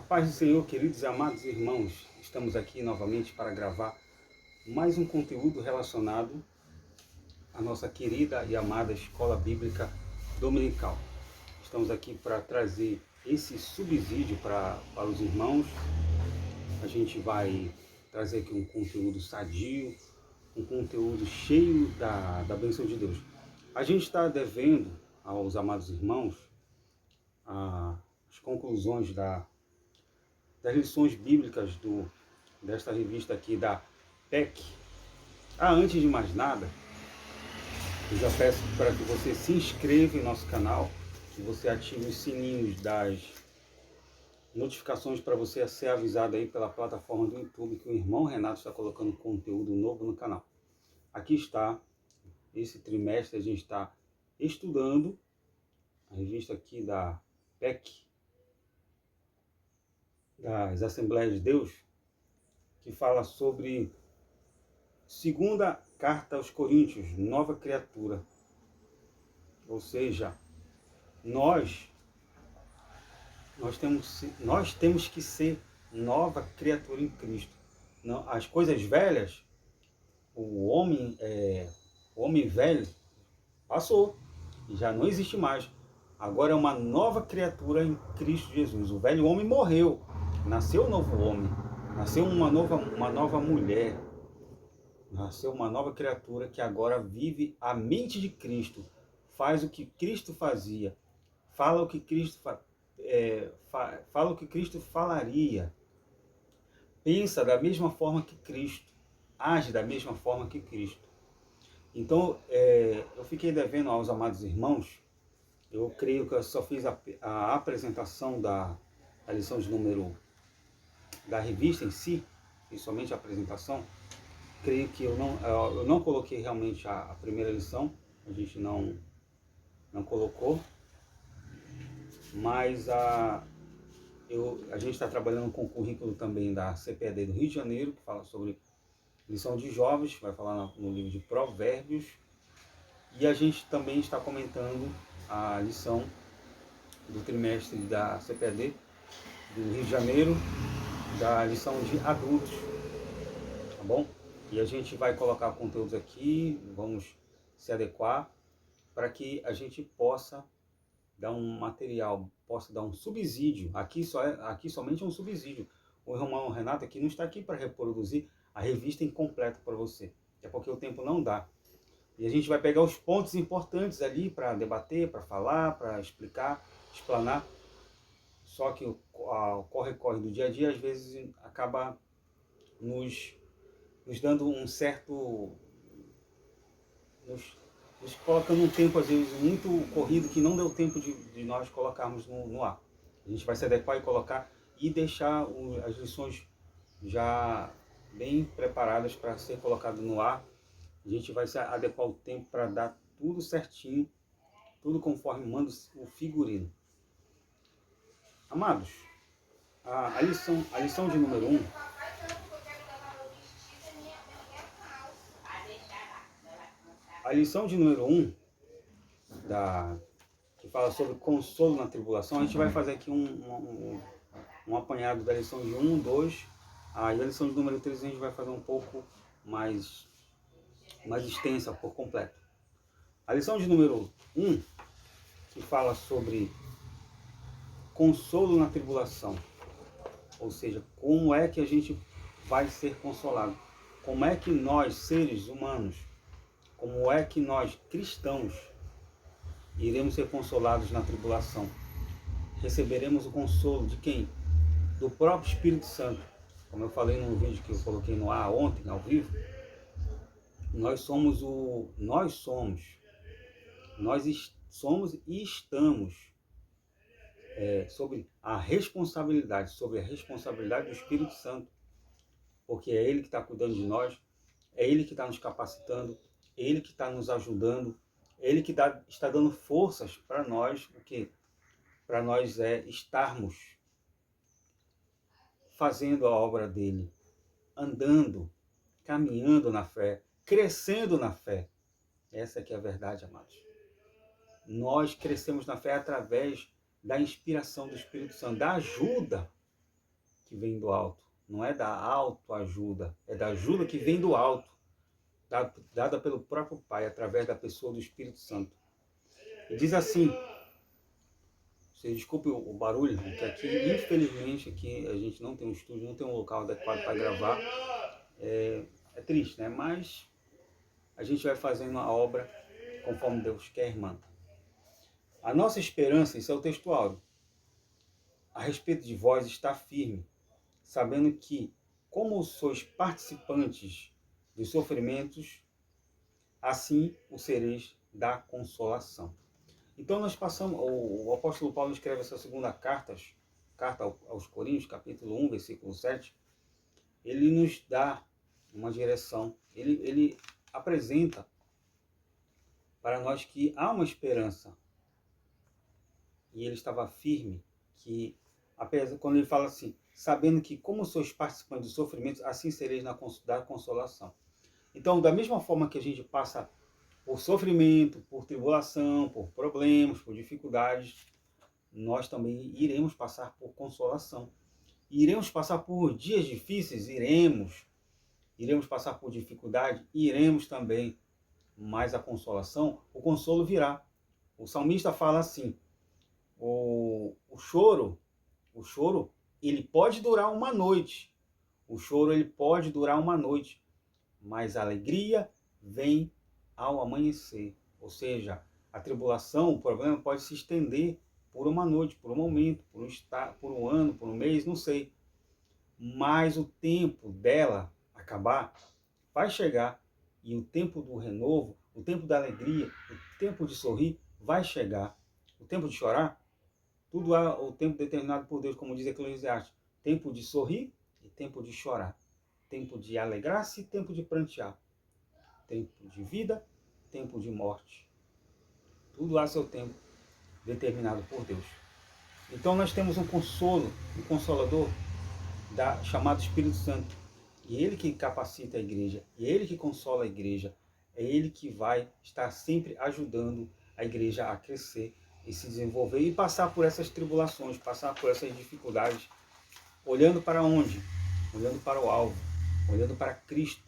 Paz do Senhor, queridos e amados irmãos, estamos aqui novamente para gravar mais um conteúdo relacionado à nossa querida e amada Escola Bíblica Dominical. Estamos aqui para trazer esse subsídio para os irmãos. A gente vai trazer aqui um conteúdo sadio, um conteúdo cheio da bênção de Deus. A gente está devendo aos amados irmãos as conclusões das lições bíblicas desta revista aqui da PEC. Antes de mais nada, eu já peço para que você se inscreva em nosso canal, que você ative os sininhos das notificações para você ser avisado aí pela plataforma do YouTube que o irmão Renato está colocando conteúdo novo no canal. Aqui está, esse trimestre a gente está estudando a revista aqui da PEC, das Assembleias de Deus, que fala sobre segunda carta aos Coríntios, nova criatura. Ou seja, nós temos que ser nova criatura em Cristo. Não, as coisas velhas, o homem velho passou, já não existe mais. Agora é uma nova criatura em Cristo Jesus. O velho homem morreu, nasceu um novo homem, nasceu uma nova mulher, nasceu uma nova criatura que agora vive a mente de Cristo, faz o que Cristo fazia, fala o que Cristo fala o que Cristo falaria, pensa da mesma forma que Cristo, age da mesma forma que Cristo. Então, eu fiquei devendo aos amados irmãos. Eu creio que eu só fiz a apresentação da lição de número da revista em si, e somente a apresentação. Creio que eu não coloquei realmente a primeira lição, a gente não colocou, mas a gente está trabalhando com o currículo também da CPAD do Rio de Janeiro, que fala sobre lição de jovens, vai falar no livro de Provérbios, e a gente também está comentando a lição do trimestre da CPAD do Rio de Janeiro, da lição de adultos, tá bom? E a gente vai colocar conteúdos aqui, vamos se adequar para que a gente possa dar um material, possa dar um subsídio. Aqui somente um subsídio. O irmão Renato aqui não está aqui para reproduzir a revista incompleta para você, é porque o tempo não dá. E a gente vai pegar os pontos importantes ali para debater, para falar, para explicar, explanar. Só que o corre-corre do dia a dia às vezes acaba nos dando um certo... nos colocando um tempo, às vezes, muito corrido, que não deu tempo de nós colocarmos no ar. A gente vai se adequar e colocar e deixar as lições já bem preparadas para ser colocado no ar. A gente vai se adequar o tempo para dar tudo certinho, tudo conforme manda o figurino. Amados, a lição de número 1, a lição de número 1, que fala sobre consolo na tribulação, a gente vai fazer aqui um apanhado da lição de 1, 2, e a lição de número 3 a gente vai fazer um pouco mais extensa, por completo. A lição de número 1, que fala sobre consolo na tribulação, ou seja, como é que a gente vai ser consolado, como é que nós, seres humanos, como é que nós, cristãos, iremos ser consolados na tribulação. Receberemos o consolo de quem? Do próprio Espírito Santo. Como eu falei no vídeo que eu coloquei no ar ontem, ao vivo, nós somos e estamos sobre a responsabilidade do Espírito Santo, porque é Ele que está cuidando de nós, é Ele que está nos capacitando, é Ele que está nos ajudando, é Ele que está dando forças para nós, porque para nós estarmos fazendo a obra dele, andando, caminhando na fé, crescendo na fé. Essa que é a verdade, amados. Nós crescemos na fé através da inspiração do Espírito Santo, da ajuda que vem do alto. Não é da autoajuda, é da ajuda que vem do alto, dada pelo próprio Pai, através da pessoa do Espírito Santo. E diz assim, você desculpe o barulho, porque aqui, infelizmente, aqui a gente não tem um estúdio, não tem um local adequado para gravar. É triste, né? Mas a gente vai fazendo a obra conforme Deus quer, irmã. A nossa esperança, isso é o textual, a respeito de vós está firme, sabendo que, como sois participantes dos sofrimentos, assim o sereis da consolação. Então nós passamos, o apóstolo Paulo escreve essa segunda carta aos Coríntios, capítulo 1, versículo 7, ele nos dá uma direção, ele apresenta para nós que há uma esperança. E ele estava firme, que apesar, quando ele fala assim, sabendo que como sois participantes dos sofrimentos, assim sereis da consolação. Então, da mesma forma que a gente passa por sofrimento, por tribulação, por problemas, por dificuldades, nós também iremos passar por consolação. Iremos passar por dias difíceis, iremos passar por dificuldade, iremos também, mas a consolação, o consolo virá. O salmista fala assim, o choro, ele pode durar uma noite. O choro, ele pode durar uma noite, mas a alegria vem ao amanhecer. Ou seja, a tribulação, o problema pode se estender por uma noite, por um momento, por um ano, por um mês, não sei. Mas o tempo dela acabar vai chegar, e o tempo do renovo, o tempo da alegria, o tempo de sorrir vai chegar. O tempo de chorar, tudo há o tempo determinado por Deus, como diz Eclesiastes. Tempo de sorrir e tempo de chorar. Tempo de alegrar-se e tempo de prantear. Tempo de vida, tempo de morte. Tudo há seu tempo determinado por Deus. Então nós temos um consolo, um consolador chamado Espírito Santo. E ele que capacita a igreja, e ele que consola a igreja. É ele que vai estar sempre ajudando a igreja a crescer e se desenvolver e passar por essas tribulações, passar por essas dificuldades, olhando para onde? Olhando para o alvo, olhando para Cristo,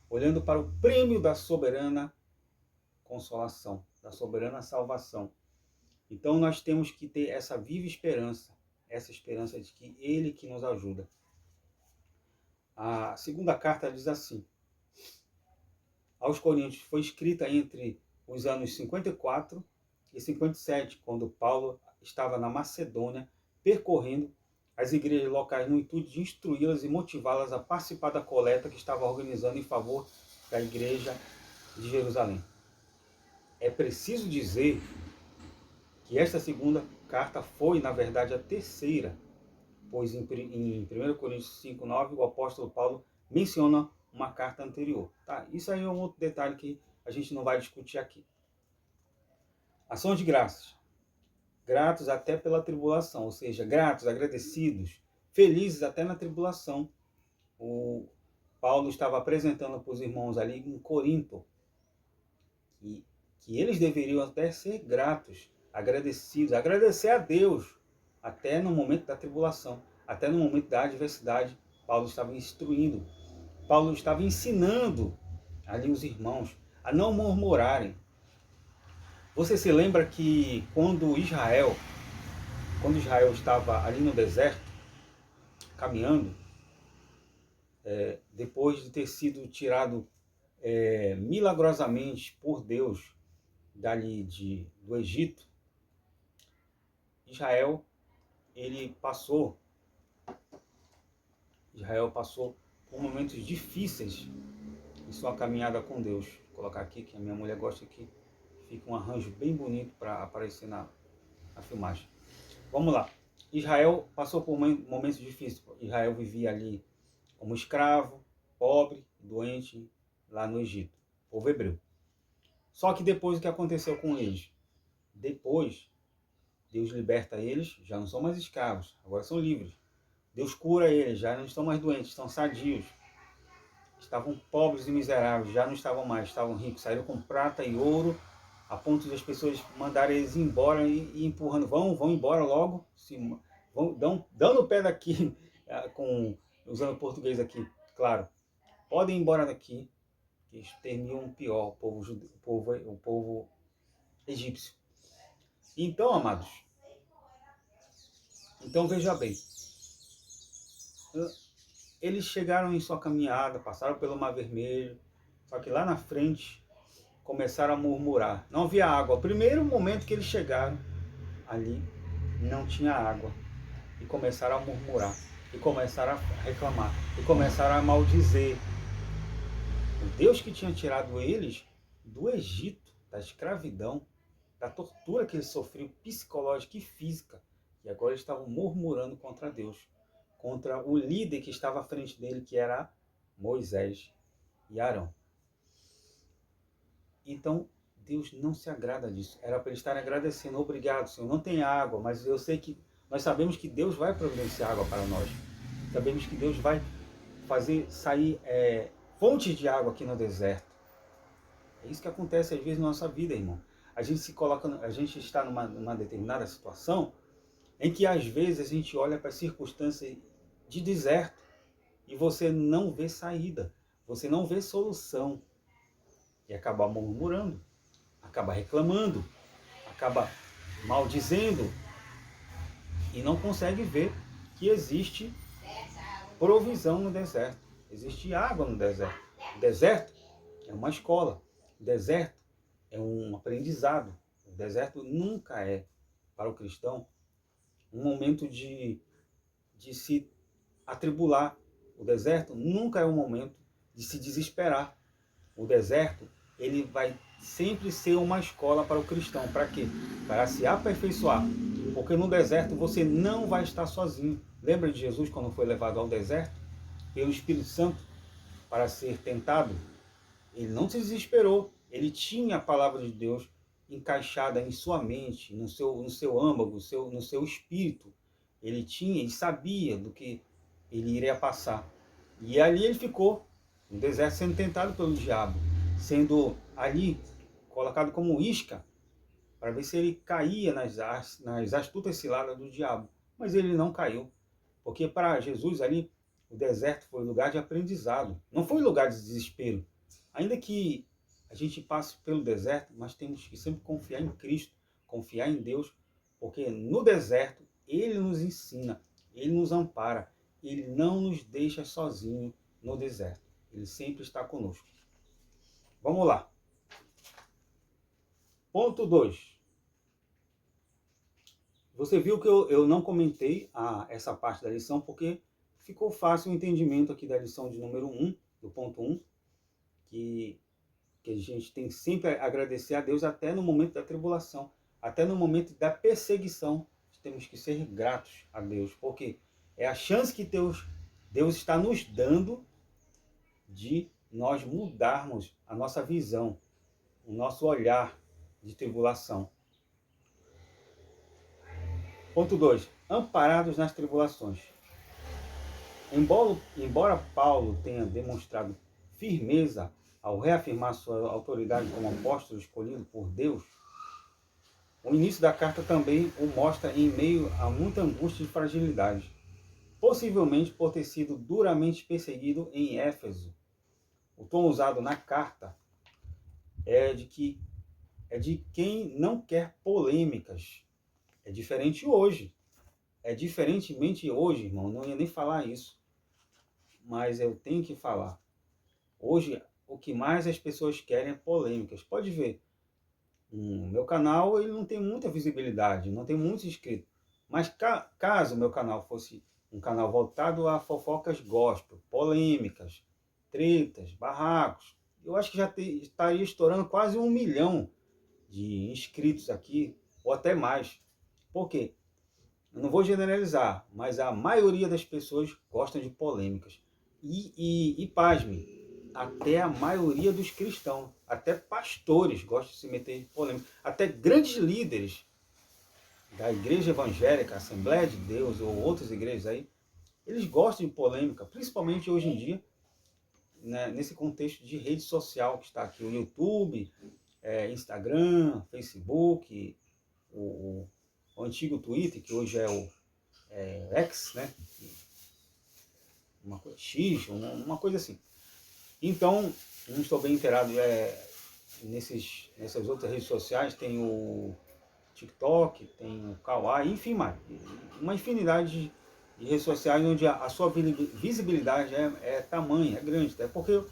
olhando para o prêmio da soberana consolação, da soberana salvação. Então nós temos que ter essa viva esperança, essa esperança de que Ele que nos ajuda. A segunda carta diz assim, aos Coríntios, foi escrita entre os anos 54 e 57, quando Paulo estava na Macedônia, percorrendo as igrejas locais no intuito de instruí-las e motivá-las a participar da coleta que estava organizando em favor da igreja de Jerusalém. É preciso dizer que esta segunda carta foi, na verdade, a terceira, pois em 1 Coríntios 5:9 o apóstolo Paulo menciona uma carta anterior. Tá? Isso aí é um outro detalhe que a gente não vai discutir aqui. Ação de graças. Gratos até pela tribulação, ou seja, gratos, agradecidos, felizes até na tribulação. O Paulo estava apresentando para os irmãos ali em Corinto que eles deveriam até ser gratos, agradecidos, agradecer a Deus até no momento da tribulação, até no momento da adversidade. Paulo estava instruindo, Paulo estava ensinando ali os irmãos a não murmurarem. Você se lembra que quando Israel estava ali no deserto, caminhando, depois de ter sido tirado milagrosamente por Deus dali do Egito, Israel passou por momentos difíceis em sua caminhada com Deus. Vou colocar aqui, que a minha mulher gosta que fica um arranjo bem bonito para aparecer na filmagem. Vamos lá. Israel passou por momentos difíceis. Israel vivia ali como escravo, pobre, doente, lá no Egito, povo hebreu. Só que depois o que aconteceu com eles? Depois, Deus liberta eles, já não são mais escravos, agora são livres. Deus cura eles, já não estão mais doentes, estão sadios. Estavam pobres e miseráveis, já não estavam mais, estavam ricos, saíram com prata e ouro, a ponto de as pessoas mandarem eles embora e empurrando, vão embora logo, dando o pé daqui. usando português aqui, claro, podem ir embora daqui, que exterminam pior o povo egípcio. Então, amados, então veja bem, eles chegaram em sua caminhada, passaram pelo Mar Vermelho, só que lá na frente começaram a murmurar. Não havia água. O primeiro momento que eles chegaram ali, não tinha água. E começaram a murmurar, e começaram a reclamar, e começaram a maldizer o Deus que tinha tirado eles do Egito, da escravidão, da tortura que eles sofriam psicológica e física. E agora eles estavam murmurando contra Deus, contra o líder que estava à frente dele, que era Moisés e Arão. Então, Deus não se agrada disso. Era para eles estarem agradecendo. Obrigado, Senhor. Não tem água, mas eu sei que nós sabemos que Deus vai providenciar água para nós. Sabemos que Deus vai fazer sair fontes de água aqui no deserto. É isso que acontece às vezes na nossa vida, irmão. A gente está numa determinada situação em que às vezes a gente olha para as circunstâncias de deserto e você não vê saída, você não vê solução. E acaba murmurando, acaba reclamando, acaba maldizendo e não consegue ver que existe provisão no deserto, existe água no deserto. O deserto é uma escola, o deserto é um aprendizado. O deserto nunca é, para o cristão, um momento de se atribular. O deserto nunca é um momento de se desesperar. O deserto, ele vai sempre ser uma escola para o cristão. Para quê? Para se aperfeiçoar. Porque no deserto você não vai estar sozinho. Lembra de Jesus quando foi levado ao deserto pelo Espírito Santo para ser tentado? Ele não se desesperou. Ele tinha a palavra de Deus encaixada em sua mente, no seu âmago, no seu espírito. Ele sabia do que ele iria passar. E ali ele ficou, no deserto, sendo tentado pelo diabo, sendo ali colocado como isca, para ver se ele caía nas astutas ciladas do diabo. Mas ele não caiu, porque para Jesus ali, o deserto foi lugar de aprendizado, não foi lugar de desespero. Ainda que a gente passe pelo deserto, mas temos que sempre confiar em Cristo, confiar em Deus, porque no deserto Ele nos ensina, Ele nos ampara, Ele não nos deixa sozinho no deserto. Ele sempre está conosco. Vamos lá. Ponto 2. Você viu que eu não comentei essa parte da lição, porque ficou fácil o entendimento aqui da lição de número 1, do ponto 1, que a gente tem sempre a agradecer a Deus até no momento da tribulação, até no momento da perseguição. Temos que ser gratos a Deus, porque é a chance que Deus está nos dando de nós mudarmos a nossa visão, o nosso olhar de tribulação. Ponto 2. Amparados nas tribulações. Embora Paulo tenha demonstrado firmeza ao reafirmar sua autoridade como apóstolo escolhido por Deus, o início da carta também o mostra em meio a muita angústia e fragilidade, possivelmente por ter sido duramente perseguido em Éfeso. O tom usado na carta é de quem não quer polêmicas. É diferente hoje. É diferentemente hoje, irmão. Não ia nem falar isso, mas eu tenho que falar. Hoje, o que mais as pessoas querem é polêmicas. Pode ver. Meu canal ele não tem muita visibilidade, não tem muitos inscritos. Mas caso meu canal fosse um canal voltado a fofocas gospel, polêmicas, tretas, barracos, eu acho que já estaria estourando quase 1 milhão de inscritos aqui, ou até mais. Por quê? Eu não vou generalizar, mas a maioria das pessoas gostam de polêmicas. E pasme, até a maioria dos cristãos, até pastores gostam de se meter em polêmica. Até grandes líderes da igreja evangélica, Assembleia de Deus ou outras igrejas aí, eles gostam de polêmica, principalmente hoje em dia, né, nesse contexto de rede social que está aqui, o YouTube, Instagram, Facebook, o antigo Twitter, que hoje é o X, né? uma coisa X, uma coisa assim. Então, não estou bem inteirado, nessas outras redes sociais, tem o TikTok, tem o Kawaii, enfim, mais. Uma infinidade de redes sociais onde a sua visibilidade é tamanha, é grande. Até porque o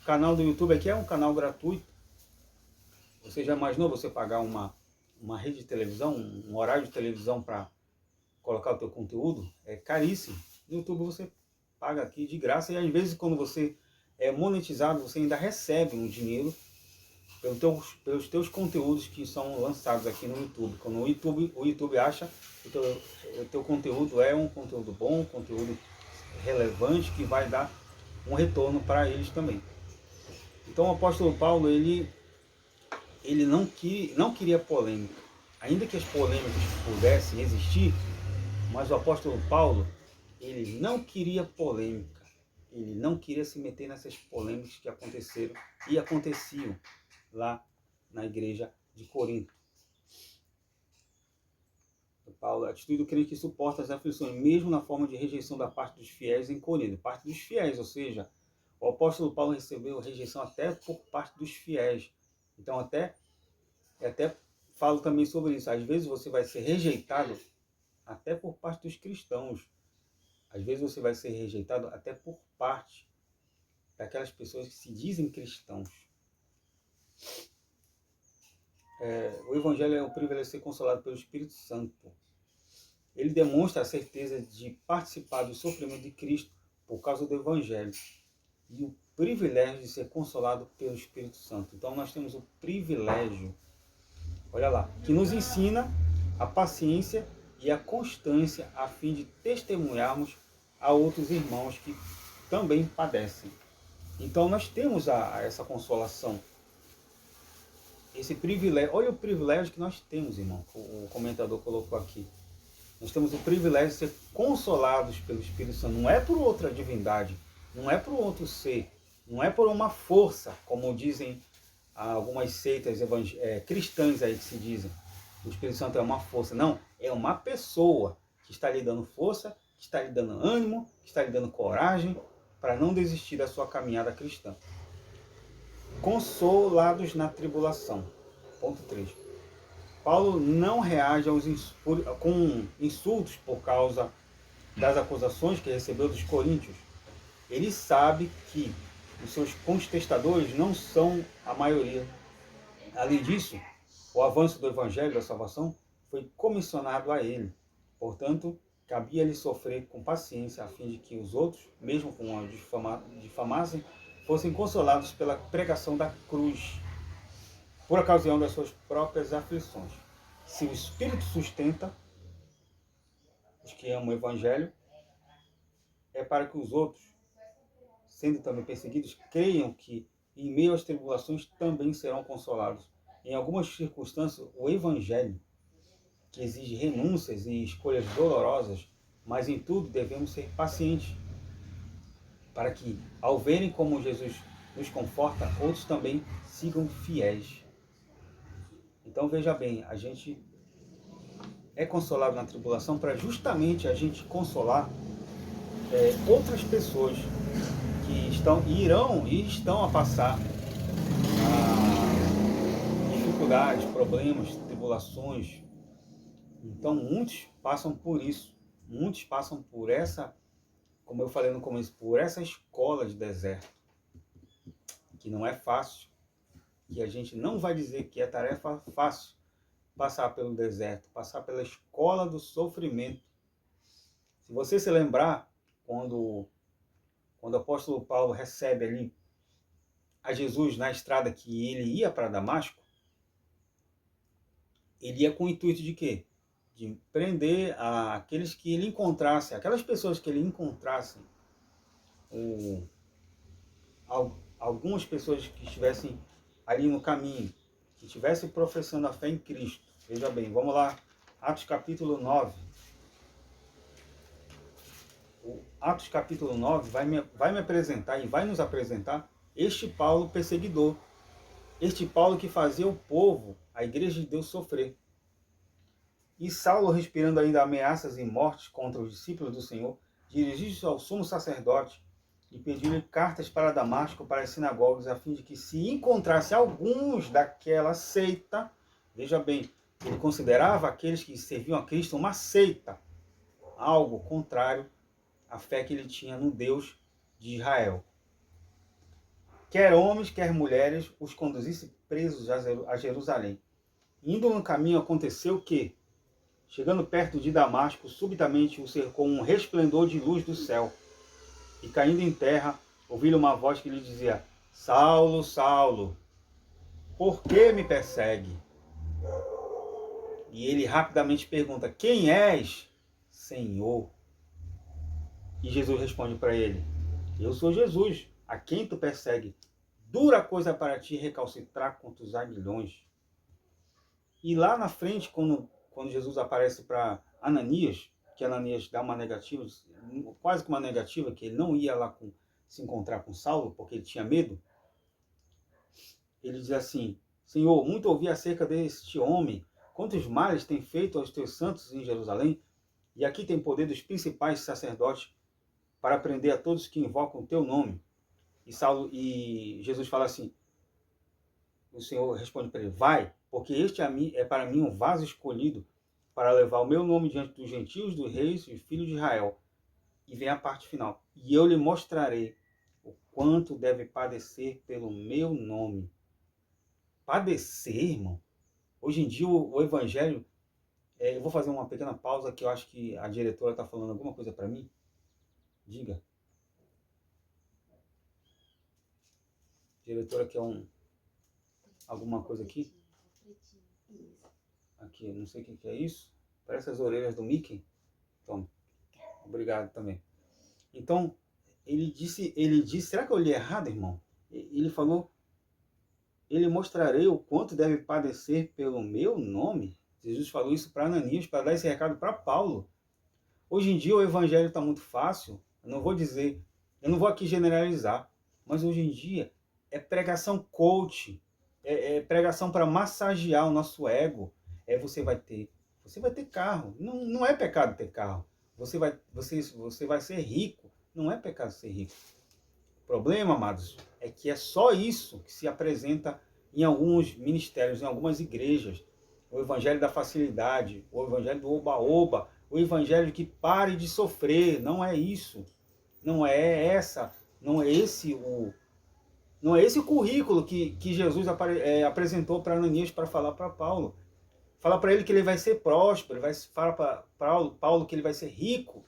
canal do YouTube aqui é um canal gratuito. Você já imaginou você pagar uma rede de televisão, um horário de televisão para colocar o teu conteúdo? É caríssimo. No YouTube você paga aqui de graça e às vezes quando você é monetizado, você ainda recebe um dinheiro pelos teus conteúdos que são lançados aqui no YouTube. Quando o YouTube acha que o teu conteúdo é um conteúdo bom, um conteúdo relevante, que vai dar um retorno para eles também. Então o apóstolo Paulo, ele não queria polêmica. Ainda que as polêmicas pudessem existir, mas o apóstolo Paulo, ele não queria polêmica. Ele não queria se meter nessas polêmicas que aconteceram e aconteciam lá na igreja de Corinto. Paulo, a atitude do crente que suporta as aflições, mesmo na forma de rejeição da parte dos fiéis em Corinto. Parte dos fiéis, ou seja, o apóstolo Paulo recebeu rejeição até por parte dos fiéis. Então, até falo também sobre isso. Às vezes você vai ser rejeitado até por parte dos cristãos. Às vezes você vai ser rejeitado até por parte daquelas pessoas que se dizem cristãos. O Evangelho é um privilégio de ser consolado pelo Espírito Santo. Ele demonstra a certeza de participar do sofrimento de Cristo por causa do Evangelho. E o privilégio de ser consolado pelo Espírito Santo. Então nós temos o privilégio, olha lá, que nos ensina a paciência e a constância a fim de testemunharmos a outros irmãos que também padecem. Então nós temos essa consolação, esse privilégio. Olha o privilégio que nós temos, irmão. O comentador colocou aqui. Nós temos o privilégio de ser consolados pelo Espírito Santo. Não é por outra divindade, não é por outro ser, não é por uma força, como dizem algumas seitas cristãs aí que se dizem. O Espírito Santo é uma força. Não, é uma pessoa que está lhe dando força, que está lhe dando ânimo, que está lhe dando coragem para não desistir da sua caminhada cristã. Consolados na tribulação. Ponto 3. Paulo não reage com insultos por causa das acusações que recebeu dos coríntios. Ele sabe que os seus contestadores não são a maioria. Além disso, o avanço do evangelho da salvação foi comissionado a ele. Portanto, cabia-lhe sofrer com paciência a fim de que os outros, mesmo com a difamassem, fossem consolados pela pregação da cruz, por ocasião das suas próprias aflições. Se o Espírito sustenta os que amam o Evangelho, é para que os outros, sendo também perseguidos, creiam que, em meio às tribulações, também serão consolados. Em algumas circunstâncias, o Evangelho, que exige renúncias e escolhas dolorosas, mas em tudo devemos ser pacientes, para que, ao verem como Jesus nos conforta, outros também sigam fiéis. Então veja bem, a gente é consolado na tribulação para justamente a gente consolar outras pessoas que estão a passar dificuldades, problemas, tribulações. Então muitos passam por isso, muitos passam por essa, como eu falei no começo, por essa escola de deserto, que não é fácil, que a gente não vai dizer que é tarefa fácil passar pelo deserto, passar pela escola do sofrimento. Se você se lembrar, quando o apóstolo Paulo recebe ali a Jesus na estrada que ele ia para Damasco, ele ia com o intuito de quê? De prender aqueles que ele encontrasse, aquelas pessoas que ele encontrasse, algumas pessoas que estivessem ali no caminho, que estivessem professando a fé em Cristo. Veja bem, vamos lá, Atos capítulo 9. O Atos capítulo 9 vai me apresentar e vai nos apresentar este Paulo perseguidor. Este Paulo que fazia o povo, a igreja de Deus, sofrer. E Saulo, respirando ainda ameaças e mortes contra os discípulos do Senhor, dirigiu-se ao sumo sacerdote e pediu-lhe cartas para Damasco, para as sinagogas, a fim de que se encontrasse alguns daquela seita, veja bem, ele considerava aqueles que serviam a Cristo uma seita, algo contrário à fé que ele tinha no Deus de Israel. Quer homens, quer mulheres, os conduzisse presos a Jerusalém. Indo no caminho, aconteceu que, chegando perto de Damasco, subitamente o cercou um resplendor de luz do céu. E caindo em terra, ouviu uma voz que lhe dizia: Saulo, Saulo, por que me persegue? E ele rapidamente pergunta: Quem és, Senhor? E Jesus responde para ele: Eu sou Jesus, a quem tu persegue. Dura coisa para ti recalcitrar contra os aguilhões. E lá na frente, quando Jesus aparece para Ananias, que Ananias dá uma negativa, quase que uma negativa, que ele não ia lá se encontrar com Saulo, porque ele tinha medo, ele diz assim: Senhor, muito ouvi acerca deste homem, quantos males tem feito aos teus santos em Jerusalém, e aqui tem poder dos principais sacerdotes para prender a todos que invocam o teu nome. E Jesus fala assim, o Senhor responde para ele: vai, porque este é para mim um vaso escolhido para levar o meu nome diante dos gentios, dos reis e filhos de Israel. E vem a parte final: e eu lhe mostrarei o quanto deve padecer pelo meu nome. Padecer, irmão? Hoje em dia o evangelho... eu vou fazer uma pequena pausa, que eu acho que a diretora está falando alguma coisa para mim. Diga. Diretora, quer alguma coisa aqui? Aqui, não sei o que é isso. Parece as orelhas do Mickey. Toma. Obrigado também. Então, ele disse, será que eu li errado, irmão? Ele falou: ele mostrarei o quanto deve padecer pelo meu nome. Jesus falou isso para Ananias, para dar esse recado para Paulo. Hoje em dia o evangelho está muito fácil. Eu não vou aqui generalizar, mas hoje em dia é pregação coach, é pregação para massagear o nosso ego. Você vai ter carro. Não é pecado ter carro. Você vai ser rico. Não é pecado ser rico. O problema, amados, é que é só isso que se apresenta em alguns ministérios, em algumas igrejas. O evangelho da facilidade, o evangelho do oba-oba, o evangelho que pare de sofrer. Não é isso. Não é esse o currículo que Jesus apresentou para Ananias para falar para Paulo. Fala para ele que ele vai ser próspero, ele vai falar para Paulo que ele vai ser rico,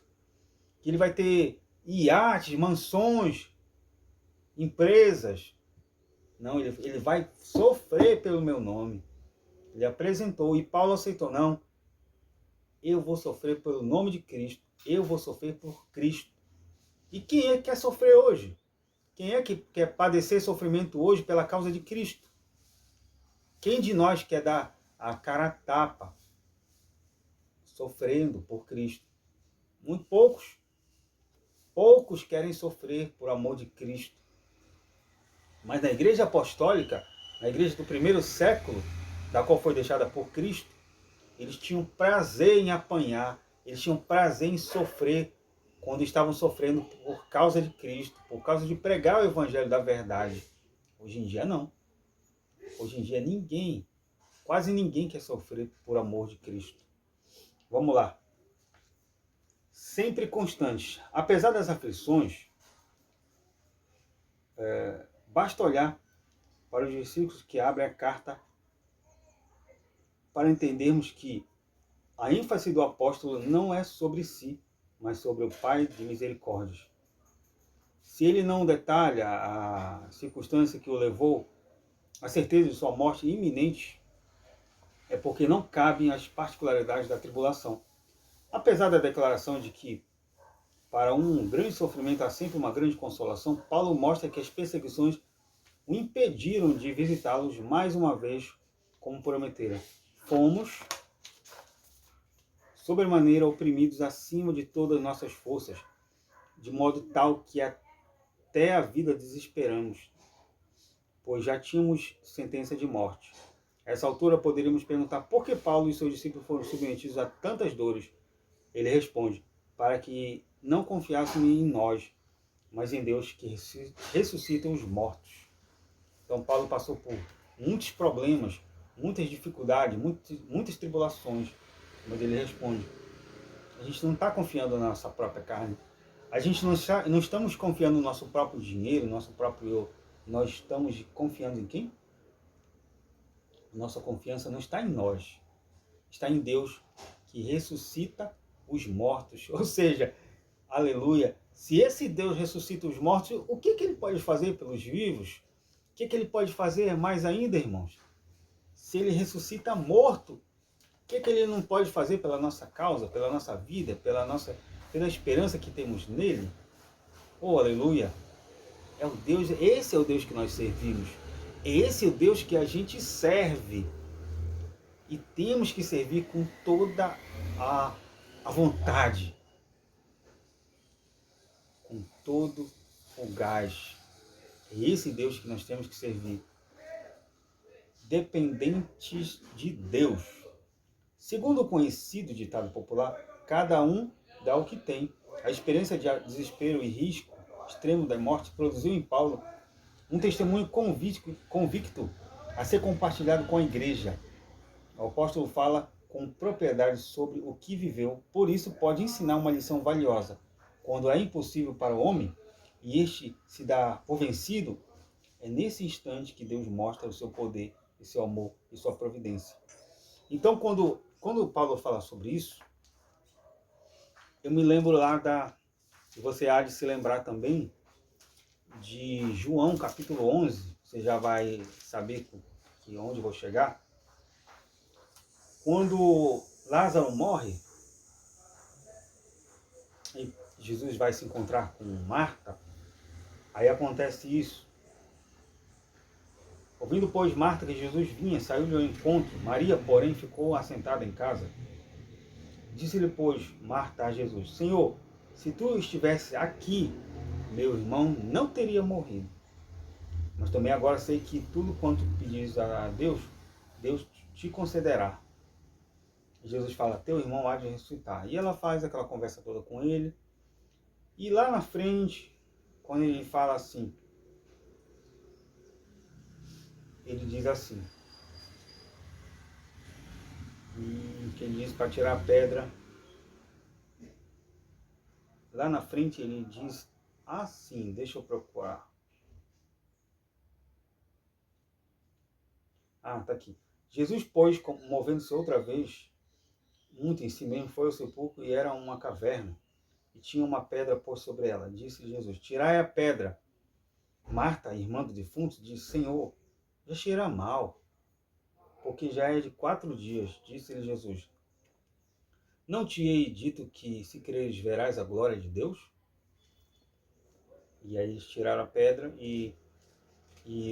que ele vai ter iates, mansões, empresas. Não, ele vai sofrer pelo meu nome. Ele apresentou, e Paulo aceitou. Não, eu vou sofrer pelo nome de Cristo, eu vou sofrer por Cristo. E quem é que quer sofrer hoje? Quem é que quer padecer sofrimento hoje pela causa de Cristo? Quem de nós quer dar a cara a tapa sofrendo por Cristo? Muito poucos. Poucos querem sofrer por amor de Cristo. Mas na igreja apostólica, na igreja do primeiro século, da qual foi deixada por Cristo, eles tinham prazer em apanhar, eles tinham prazer em sofrer quando estavam sofrendo por causa de Cristo, por causa de pregar o evangelho da verdade. Hoje em dia não. Hoje em dia quase ninguém quer sofrer por amor de Cristo. Vamos lá. Sempre constantes. Apesar das aflições, basta olhar para os versículos que abrem a carta para entendermos que a ênfase do apóstolo não é sobre si, mas sobre o Pai de misericórdias. Se ele não detalha a circunstância que o levou à certeza de sua morte iminente, é porque não cabem as particularidades da tribulação. Apesar da declaração de que para um grande sofrimento há sempre uma grande consolação, Paulo mostra que as perseguições o impediram de visitá-los mais uma vez, como prometera. Fomos sobremaneira oprimidos acima de todas as nossas forças, de modo tal que até a vida desesperamos, pois já tínhamos sentença de morte. A essa altura poderíamos perguntar por que Paulo e seus discípulos foram submetidos a tantas dores. Ele responde: para que não confiássemos em nós, mas em Deus que ressuscita os mortos. Então Paulo passou por muitos problemas, muitas dificuldades, muitas tribulações, mas ele responde: a gente não está confiando na nossa própria carne, a gente não estamos confiando no nosso próprio dinheiro, no nosso próprio eu, nós estamos confiando em quem? Nossa confiança não está em nós, está em Deus que ressuscita os mortos. Ou seja, aleluia, se esse Deus ressuscita os mortos, o que ele pode fazer pelos vivos? O que ele pode fazer mais ainda, irmãos? Se ele ressuscita morto, o que ele não pode fazer pela nossa causa, pela nossa vida, pela esperança que temos nele? Oh, aleluia! É o Deus, esse é o Deus que nós servimos. Esse é o Deus que a gente serve. E temos que servir com toda a vontade. Com todo o gás. É esse Deus que nós temos que servir. Dependentes de Deus. Segundo o conhecido ditado popular, cada um dá o que tem. A experiência de desespero e risco extremo da morte produziu em Paulo um testemunho convicto a ser compartilhado com a igreja. O apóstolo fala com propriedade sobre o que viveu, por isso pode ensinar uma lição valiosa. Quando é impossível para o homem e este se dá por vencido, é nesse instante que Deus mostra o seu poder, o seu amor e sua providência. Então, quando Paulo fala sobre isso, eu me lembro lá você há de se lembrar também, de João capítulo 11, você já vai saber que onde vou chegar. Quando Lázaro morre, e Jesus vai se encontrar com Marta, aí acontece isso. Ouvindo, pois, Marta que Jesus vinha, saiu-lhe ao encontro. Maria, porém, ficou assentada em casa. Disse-lhe, pois, Marta a Jesus: Senhor, se tu estivesse aqui, meu irmão não teria morrido. Mas também agora sei que tudo quanto pedires a Deus, Deus te concederá. Jesus fala: teu irmão há de ressuscitar. E ela faz aquela conversa toda com ele. E lá na frente, quando ele fala assim, ele diz assim, que ele diz para tirar a pedra. Lá na frente ele diz assim, deixa eu procurar. Ah, tá aqui. Jesus, pois, movendo-se outra vez, muito em si mesmo, foi ao sepulcro e era uma caverna, e tinha uma pedra por sobre ela. Disse Jesus: tirai a pedra. Marta, irmã do defunto, disse: Senhor, já cheira mal, porque já é de 4 dias. Disse-lhe Jesus: não te hei dito que, se creres, verás a glória de Deus? E aí eles tiraram a pedra e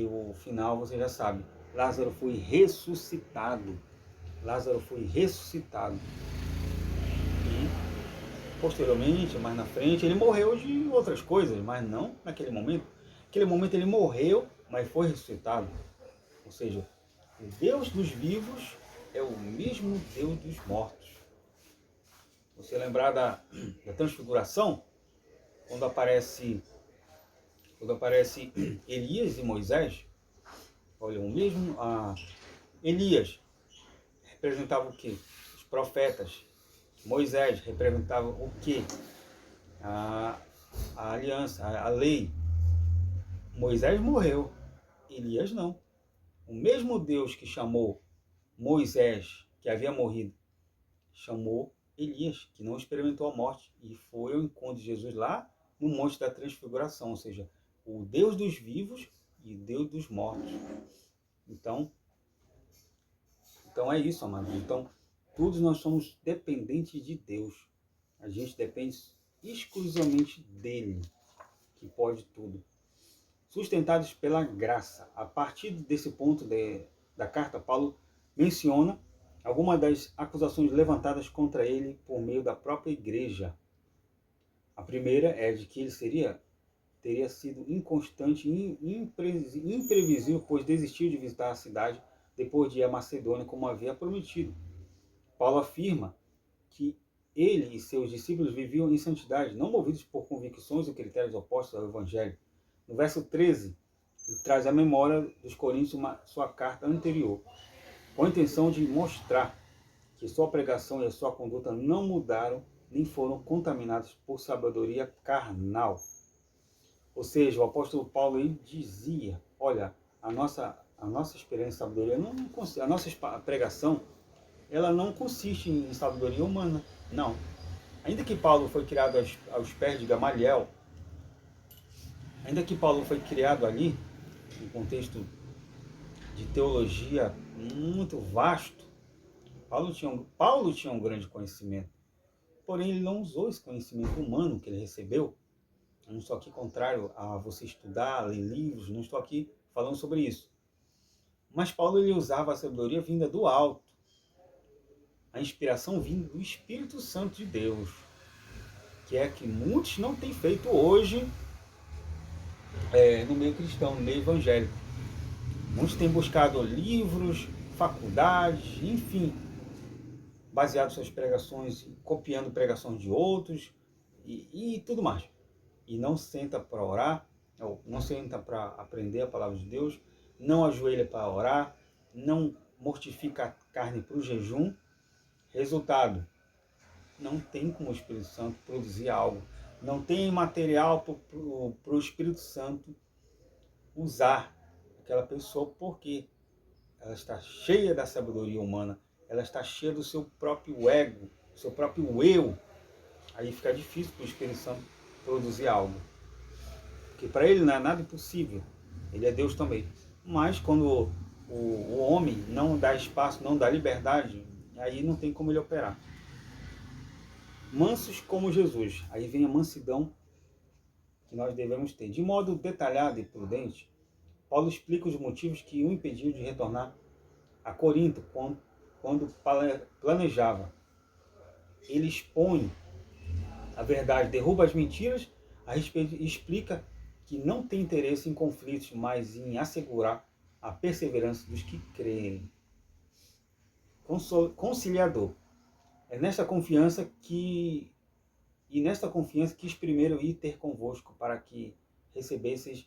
o final você já sabe. Lázaro foi ressuscitado. Lázaro foi ressuscitado. E, posteriormente, mais na frente, ele morreu de outras coisas, mas não naquele momento. Naquele momento ele morreu, mas foi ressuscitado. Ou seja, o Deus dos vivos é o mesmo Deus dos mortos. Você lembrar da transfiguração, quando aparece Elias e Moisés, olha, o mesmo Elias representava o quê? Os profetas. Moisés representava o quê? A aliança, a lei. Moisés morreu, Elias não. O mesmo Deus que chamou Moisés, que havia morrido, chamou Elias, que não experimentou a morte, e foi ao encontro de Jesus lá no Monte da Transfiguração, ou seja, o Deus dos vivos e Deus dos mortos. Então é isso, amados. Então, todos nós somos dependentes de Deus. A gente depende exclusivamente dele, que pode tudo. Sustentados pela graça. A partir desse ponto da carta, Paulo menciona algumas das acusações levantadas contra ele por meio da própria igreja. A primeira é de que ele teria sido inconstante e imprevisível, pois desistiu de visitar a cidade depois de ir à Macedônia como havia prometido. Paulo afirma que ele e seus discípulos viviam em santidade, não movidos por convicções ou critérios opostos ao Evangelho. No verso 13, ele traz à memória dos Coríntios sua carta anterior, com a intenção de mostrar que sua pregação e a sua conduta não mudaram nem foram contaminados por sabedoria carnal. Ou seja, o apóstolo Paulo ele dizia, olha, a nossa experiência de sabedoria, a nossa pregação, ela não consiste em sabedoria humana, não. Ainda que Paulo foi criado aos pés de Gamaliel, ainda que Paulo foi criado ali, em contexto de teologia muito vasto, Paulo tinha um grande conhecimento, porém ele não usou esse conhecimento humano que ele recebeu. Eu não estou aqui contrário a você estudar, ler livros, não estou aqui falando sobre isso. Mas Paulo ele usava a sabedoria vinda do alto, a inspiração vinda do Espírito Santo de Deus, que é que muitos não têm feito hoje no meio cristão, no meio evangélico. Muitos têm buscado livros, faculdades, enfim, baseado suas pregações, copiando pregações de outros e tudo mais. E não senta para orar, não senta para aprender a palavra de Deus, não ajoelha para orar, não mortifica a carne para o jejum. Resultado, não tem como o Espírito Santo produzir algo, não tem material para o Espírito Santo usar aquela pessoa, porque ela está cheia da sabedoria humana, ela está cheia do seu próprio ego, do seu próprio eu. Aí fica difícil para o Espírito Santo produzir algo. Porque para ele não é nada impossível, ele é Deus também. Mas quando o homem não dá espaço, não dá liberdade, aí não tem como ele operar. Mansos como Jesus, aí vem a mansidão que nós devemos ter. De modo detalhado e prudente, Paulo explica os motivos que o impediu de retornar a Corinto quando planejava. Ele expõe a verdade, derruba as mentiras a respeito e explica que não tem interesse em conflitos, mas em assegurar a perseverança dos que creem. Conciliador. É nesta confiança quis primeiro ir ter convosco para que recebesseis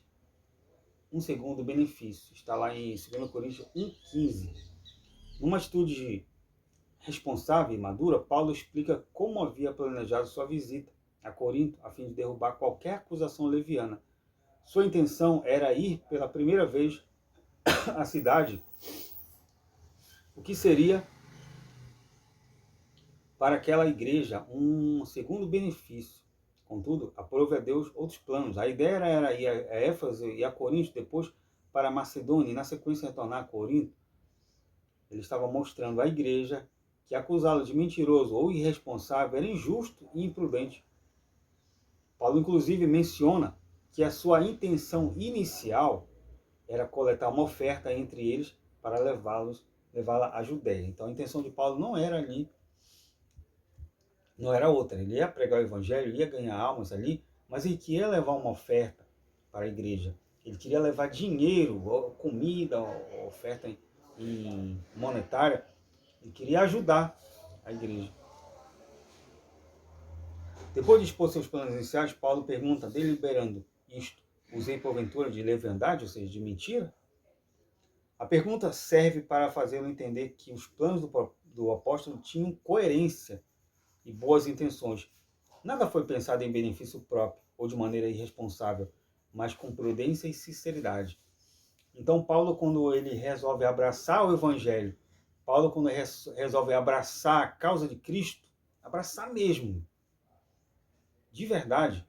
um segundo benefício. Está lá em 2 Coríntios 1,15. Numa atitude responsável e madura, Paulo explica como havia planejado sua visita a Corinto a fim de derrubar qualquer acusação leviana. Sua intenção era ir pela primeira vez à cidade, o que seria para aquela igreja um segundo benefício. Contudo, aprove a Deus outros planos. A ideia era ir a Éfeso e a Corinto, depois para a Macedônia, e na sequência retornar a Corinto. Ele estava mostrando à igreja que acusá-lo de mentiroso ou irresponsável era injusto e imprudente. Paulo, inclusive, menciona que a sua intenção inicial era coletar uma oferta entre eles para levá-la à Judéia. Então, a intenção de Paulo não era ali, não era outra. Ele ia pregar o evangelho, ia ganhar almas ali, mas ele queria levar uma oferta para a igreja. Ele queria levar dinheiro, comida, oferta monetária. Ele queria ajudar a igreja. Depois de expor seus planos iniciais, Paulo pergunta, deliberando isto, usei porventura de leviandade, ou seja, de mentira? A pergunta serve para fazê-lo entender que os planos do apóstolo tinham coerência e boas intenções. Nada foi pensado em benefício próprio ou de maneira irresponsável, mas com prudência e sinceridade. Então, Paulo, quando ele resolve abraçar o evangelho, Paulo, quando resolve abraçar a causa de Cristo, abraçar mesmo, de verdade,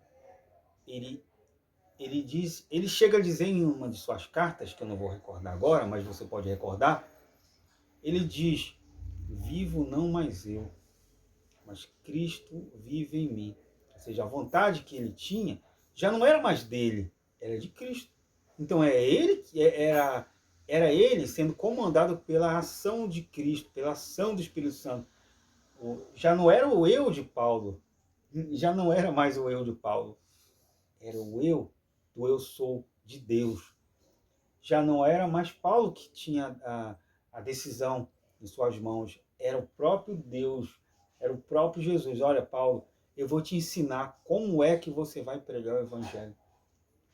ele chega a dizer em uma de suas cartas, que eu não vou recordar agora, mas você pode recordar, ele diz, vivo não mais eu, mas Cristo vive em mim. Ou seja, a vontade que ele tinha já não era mais dele, era de Cristo. Então era ele sendo comandado pela ação de Cristo, pela ação do Espírito Santo. Já não era o eu de Paulo, já não era mais o eu de Paulo, era o eu do eu sou de Deus. Já não era mais Paulo que tinha a decisão em suas mãos, era o próprio Deus Era o próprio Jesus. Olha, Paulo, eu vou te ensinar como é que você vai pregar o evangelho.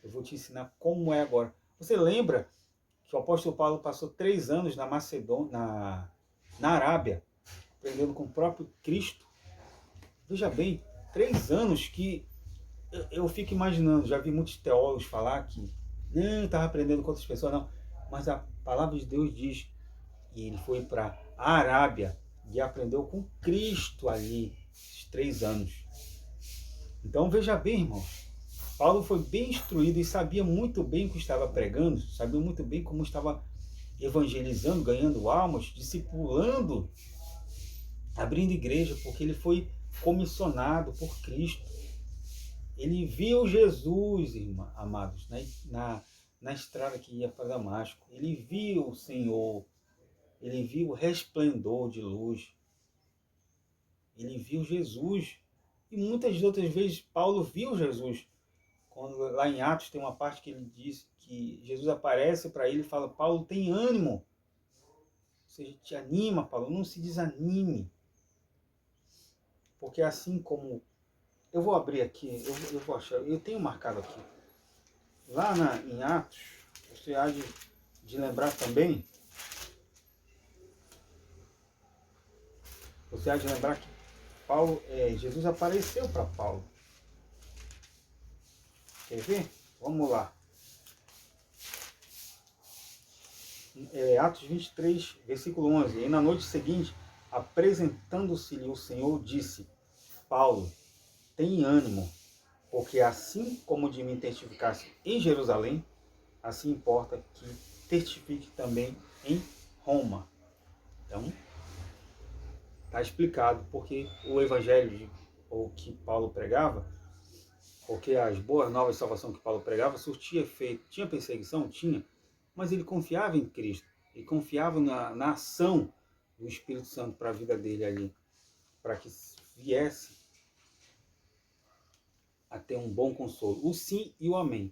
Eu vou te ensinar como é agora. Você lembra que o apóstolo Paulo passou 3 anos na Macedônia, na Arábia, aprendendo com o próprio Cristo? Veja bem, 3 anos que eu fico imaginando, já vi muitos teólogos falar que não, estava aprendendo com outras pessoas, não. Mas a palavra de Deus diz que ele foi para a Arábia e aprendeu com Cristo ali, esses 3 anos. Então veja bem, irmãos, Paulo foi bem instruído e sabia muito bem o que estava pregando, sabia muito bem como estava evangelizando, ganhando almas, discipulando, abrindo igreja, porque ele foi comissionado por Cristo. Ele viu Jesus, amados, na estrada que ia para Damasco. Ele viu o Senhor, ele viu o resplendor de luz, ele viu Jesus. E muitas outras vezes Paulo viu Jesus. Quando, lá em Atos tem uma parte que ele diz que Jesus aparece para ele e fala: Paulo, tem ânimo. Ou seja, te anima, Paulo, não se desanime. Porque assim como... Eu vou abrir aqui, eu vou achar, eu tenho marcado aqui. Lá em Atos, você há de lembrar também, você há de lembrar que Jesus apareceu para Paulo. Quer ver? Vamos lá. Atos 23, versículo 11. E na noite seguinte, apresentando-se-lhe o Senhor, disse: Paulo, tem ânimo, porque assim como de mim testificaste em Jerusalém, assim importa que testifique também em Roma. Então, está explicado porque o evangelho ou que Paulo pregava, porque as boas novas de salvação que Paulo pregava surtia efeito. Tinha perseguição? Tinha, mas ele confiava em Cristo, ele confiava na ação do Espírito Santo para a vida dele ali, para que viesse a ter um bom consolo. O sim e o amém.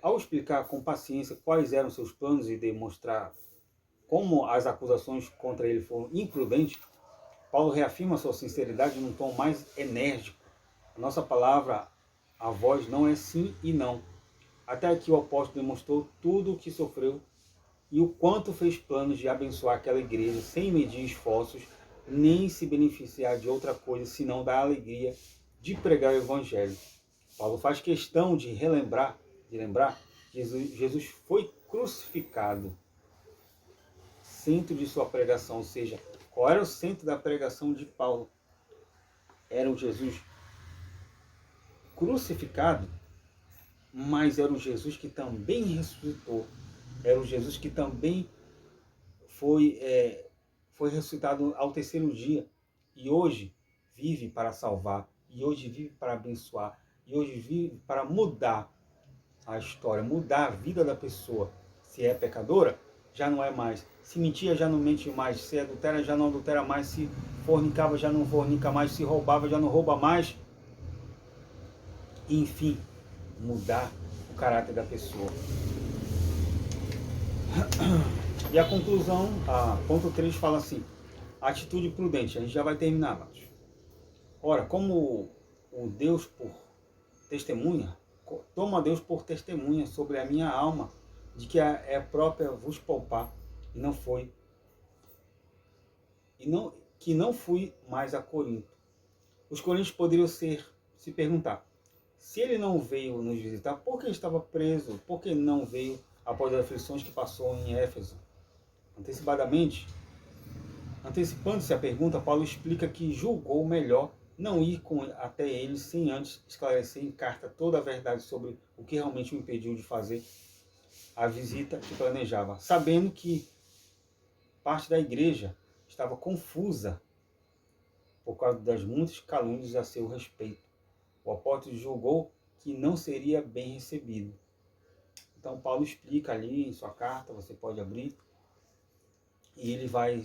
Ao explicar com paciência quais eram seus planos e demonstrar como as acusações contra ele foram imprudentes, Paulo reafirma sua sinceridade num tom mais enérgico. A nossa palavra, a voz, não é sim e não. Até aqui o apóstolo demonstrou tudo o que sofreu e o quanto fez planos de abençoar aquela igreja sem medir esforços, nem se beneficiar de outra coisa senão da alegria de pregar o evangelho. Paulo faz questão de lembrar que Jesus foi crucificado. Centro de sua pregação, ou seja, qual era o centro da pregação de Paulo? Era o Jesus crucificado, mas era o Jesus que também ressuscitou. Era o Jesus que também foi ressuscitado ao 3º dia. E hoje vive para salvar. E hoje vive para abençoar. E hoje vive para mudar a história, mudar a vida da pessoa. Se é pecadora, já não é mais. Se mentia, já não mente mais. Se adultera, já não adultera mais. Se fornicava, já não fornica mais. Se roubava, já não rouba mais. Enfim, mudar o caráter da pessoa. E a conclusão, ponto 3 fala assim: atitude prudente. A gente já vai terminar, amados. Ora, como o Deus por testemunha, toma Deus por testemunha sobre a minha alma, de que é própria vos poupar, que não fui mais a Corinto. Os coríntios poderiam se perguntar: se ele não veio nos visitar, por que estava preso? Por que não veio após as aflições que passou em Éfeso? Antecipando-se a pergunta, Paulo explica que julgou melhor não ir até eles sem antes esclarecer em carta toda a verdade sobre o que realmente o impediu de fazer a visita que planejava, sabendo que parte da igreja estava confusa por causa das muitas calúnias a seu respeito. O apóstolo julgou que não seria bem recebido. Então Paulo explica ali em sua carta, você pode abrir, e ele vai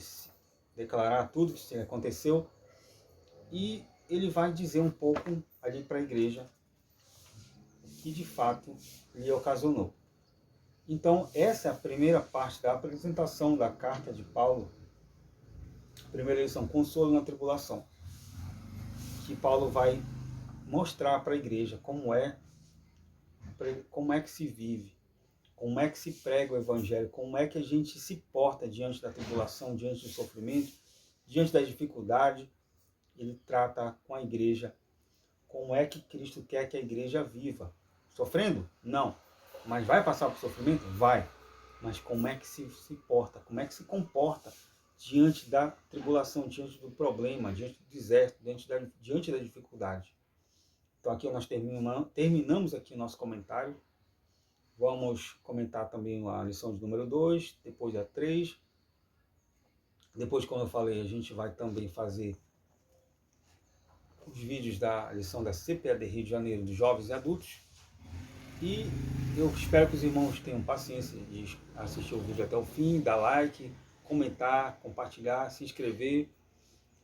declarar tudo o que aconteceu, e ele vai dizer um pouco ali para a igreja que de fato lhe ocasionou. Então essa é a primeira parte da apresentação da carta de Paulo Primeira lição, consolo na tribulação. Que Paulo vai mostrar para a igreja como é que se vive, como é que se prega o evangelho, como é que a gente se porta diante da tribulação, diante do sofrimento, diante da dificuldade. Ele trata com a igreja como é que Cristo quer que a igreja viva. Sofrendo? Não. Mas vai passar por sofrimento? Vai. Mas como é que se porta? Como é que se comporta diante da tribulação, diante do problema, diante do deserto, diante da dificuldade? Então aqui nós terminamos aqui o nosso comentário. Vamos comentar também a lição de número 2, depois a 3. Depois, como eu falei, a gente vai também fazer os vídeos da lição da CPAD Rio de Janeiro dos jovens e adultos. E eu espero que os irmãos tenham paciência de assistir o vídeo até o fim, dar like, comentar, compartilhar, se inscrever,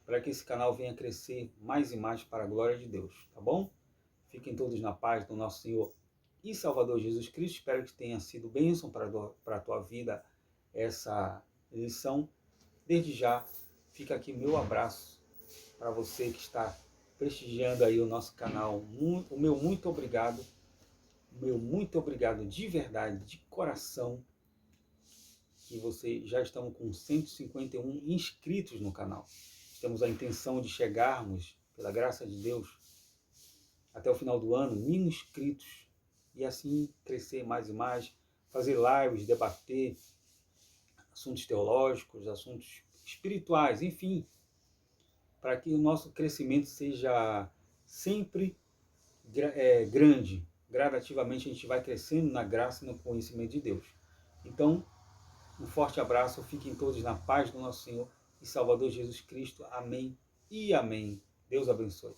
para que esse canal venha crescer mais e mais para a glória de Deus, tá bom? Fiquem todos na paz do nosso Senhor e Salvador Jesus Cristo. Espero que tenha sido bênção para a tua vida essa lição. Desde já, fica aqui meu abraço para você que está prestigiando aí o nosso canal. O meu muito obrigado de verdade, de coração, que vocês já estão com 151 inscritos no canal. Temos a intenção de chegarmos, pela graça de Deus, até o final do ano, 1000 inscritos, e assim crescer mais e mais, fazer lives, debater assuntos teológicos, assuntos espirituais, enfim, para que o nosso crescimento seja sempre grande. Gradativamente a gente vai crescendo na graça e no conhecimento de Deus. Então, um forte abraço, fiquem todos na paz do nosso Senhor e Salvador Jesus Cristo. Amém e amém. Deus abençoe.